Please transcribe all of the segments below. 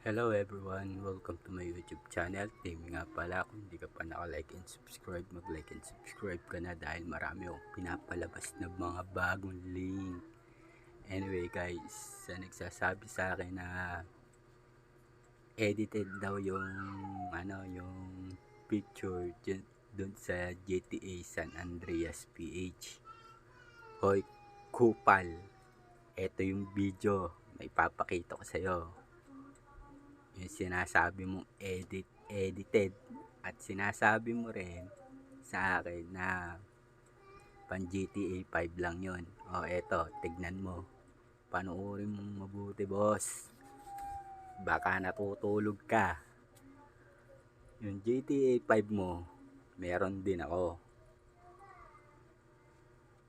Hello everyone, welcome to my YouTube channel. Timmy nga pala, kung hindi ka pa naka-like and subscribe, mag-like and subscribe ka na dahil marami akong pinapalabas na mga bagong link. Anyway guys, sa nagsasabi sa akin na edited daw yung picture dun sa GTA San Andreas PH. Hoy, kupal! Ito yung video na ipapakita ko sa'yo. Yung sinasabi mong edited at sinasabi mo rin sa akin na pan GTA 5 lang yon. O eto, tignan mo, panoorin mong mabuti boss, baka natutulog ka. Yung GTA 5 mo meron din ako,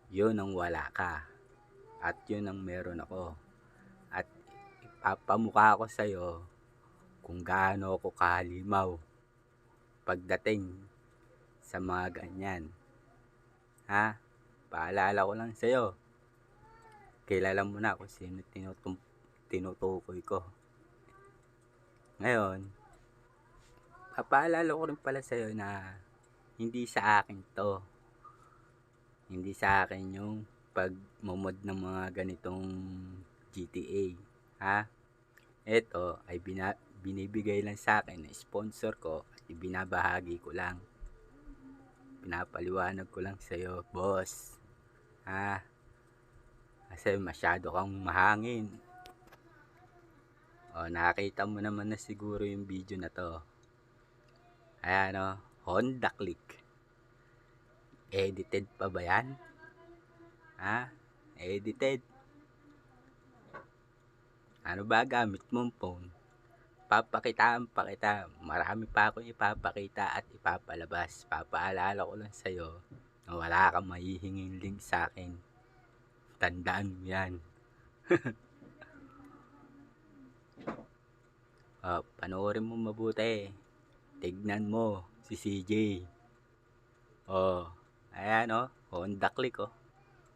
yun ang wala ka, at yun ang meron ako. At ipapamukha ko sa'yo kung gaano ako kahalimaw pagdating sa mga ganyan. Ha? Paalala ko lang sa'yo, kilala mo na kung sino tinutukoy ko. Ngayon, papaalala ko rin pala sa'yo na hindi sa akin to. Hindi sa akin yung pagmamod ng mga ganitong GTA. Ha? Ito ay binibigay lang sa akin ng sponsor ko at ibinabahagi ko lang. Pinapaliwanag ko lang sa'yo, boss. Ha? Kasi masyado kang mahangin. O, nakita mo naman na siguro yung video na to. Ayan o, Honda Click. Edited pa ba yan? Ha? Edited? Ano ba gamit mong phone? Papakitaan pa kita. Marami pa akong ipapakita at ipapalabas. Papaalala ko lang sa'yo na wala kang mahihinging link sa akin. Tandaan mo yan. Panoorin mo mabuti. Tignan mo si CJ. Ayan Honda Click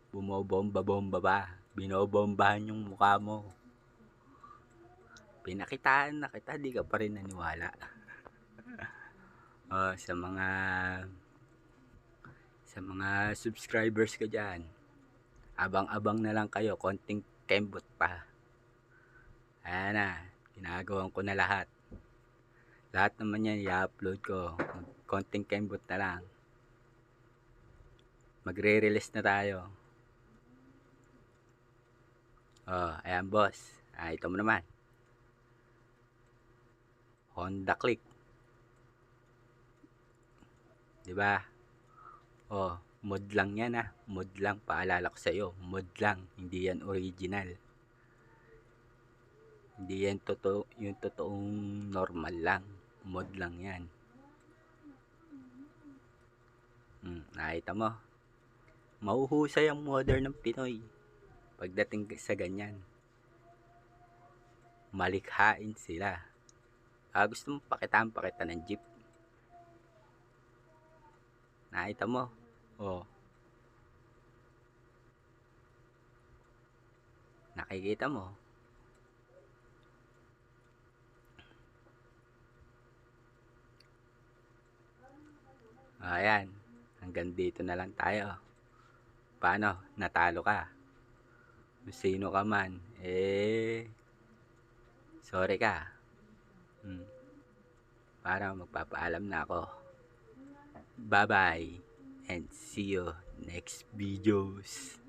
Bumobomba-bomba ba? Binobombahan yung mukha mo. Pinakitaan na kita, di ka pa rin naniwala. Sa mga subscribers ko dyan, abang-abang na lang kayo, konting kembot pa. Ayan na, ginagawan ko na lahat. Lahat naman yan i-upload ko, konting kembot na lang. Magre-release na tayo. Ayan boss, ito mo naman, Honda Click, diba? Mod lang yan mod lang, paalala ko sa iyo, mod lang, hindi yan original, hindi yan yung totoong normal lang, mod lang yan. Nakita mo, mauhusay ang modern ng Pinoy pagdating sa ganyan. Malikhain sila. Gusto mo pakitaan ng jeep? Nakita mo? Nakikita mo? Ayan, hanggang dito na lang tayo. Paano? Natalo ka? Kung sino ka man, sorry ka. Para magpapaalam na ako. Bye bye and see you next videos.